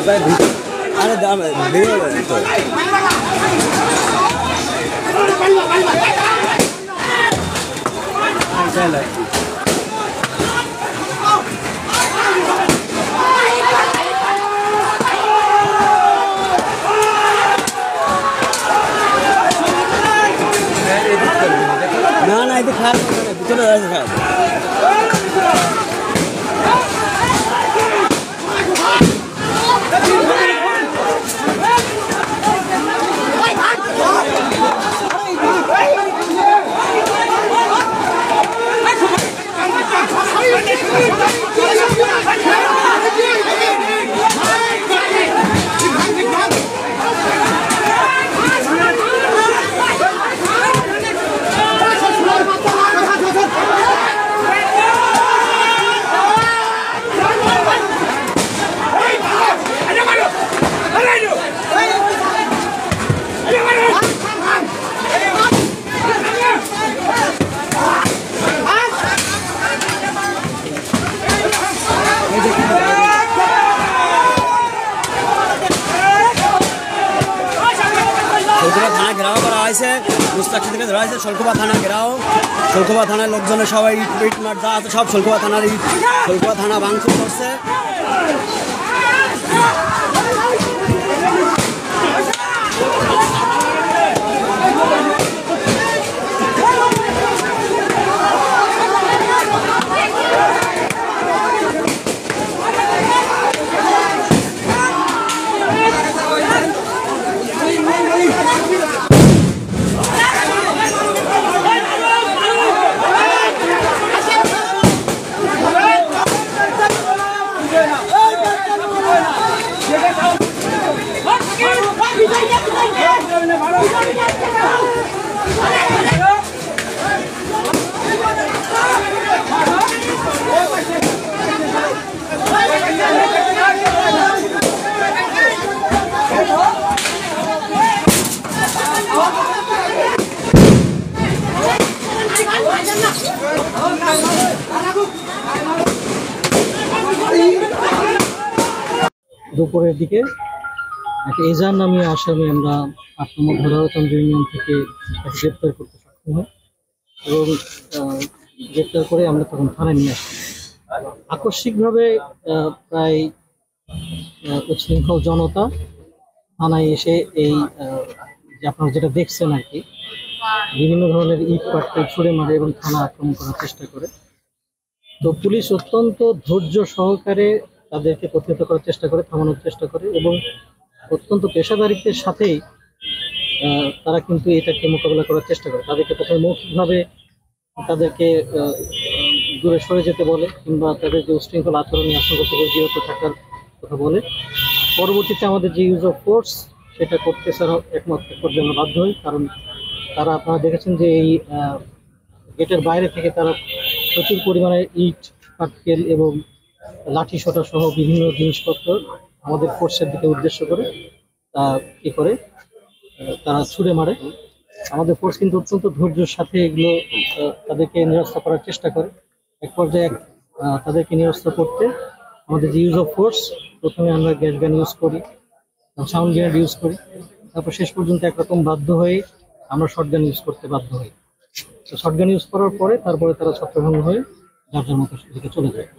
আরে দাম বেরিয়ে যাবে তো। না না এটা খারাপ হবে না, ভিতরে আছে খারাপ। থানা ঘেরাও করা হয়েছে, মুস্তাকশি থেকে ধরা হয়েছে। শোলকুপা থানা ঘেরাও, শোলকুপা থানার লোকজনের সবাই ইট মার যা আছে সব শোলকুপা থানার ইট, শোলকুপা থানা ভাঙচুর করছে। দুপুরের দিকে একটা এজার নামীয় আসামি আমরা ৮ নম্বর ধরাচন্দ্র ইউনিয়ন থেকে গ্রেপ্তার করতে সক্ষম হই এবং গ্রেপ্তার করে আমরা তখন থানায় নিয়ে আসি। আকস্মিকভাবে প্রায় উচ্ছৃঙ্খল জনতা থানায় এসে এই যে আপনারা যেটা দেখছেন আর কি, বিভিন্ন ধরনের ইট পাটকেল ছুঁড়ে মারে এবং থানা আক্রমণ করার চেষ্টা করে। তো পুলিশ অত্যন্ত ধৈর্য সহকারে তাদেরকে প্রতিহত করার চেষ্টা করে, থামানোর চেষ্টা করে এবং অত্যন্ত পেশাদারিত্বের সাথেই তারা কিন্তু এটাকে মোকাবেলা করার চেষ্টা করে। তাদেরকে প্রথমে মৌখিকভাবে তাদেরকে দূরে সরে যেতে বলে কিংবা তাদের যে উশৃঙ্খল আচরণে আশঙ্কা থেকে বিরত থাকার কথা বলে। পরবর্তীতে আমাদের যে ইউজ অফ ফোর্স সেটা করতে ছাড়া একমাত্র পর্যায়ে আমরা বাধ্য হই, কারণ তারা আপনারা দেখেছেন যে এই গেটের বাইরে থেকে তারা প্রচুর পরিমাণে ইট পাটকেল এবং লাঠি সোটা সহ বিভিন্ন জিনিসপত্র আমাদের ফোর্সের দিকে উদ্দেশ্য করে কি করে তারা ছুঁড়ে মারে। আমাদের ফোর্স কিন্তু অত্যন্ত ধৈর্যের সাথে এগুলো তাদেরকে নিরস্ত করার চেষ্টা করে। এক পর্যায়ে তাদেরকে নিরস্ত করতে আমাদের যে ইউজ অফ ফোর্স, প্রথমে আমরা গ্যাস গান ইউজ করি, সাউন্ড গ্রেনেড ইউজ করি, তারপর শেষ পর্যন্ত একরকম বাধ্য হয়ে আমরা শর্ট গান ইউজ করতে বাধ্য হই। তো শর্ট গান ইউজ করার পরে তারপরে তারা ছত্রভঙ্গ হয়ে যার যার মতো দিকে চলে যায়।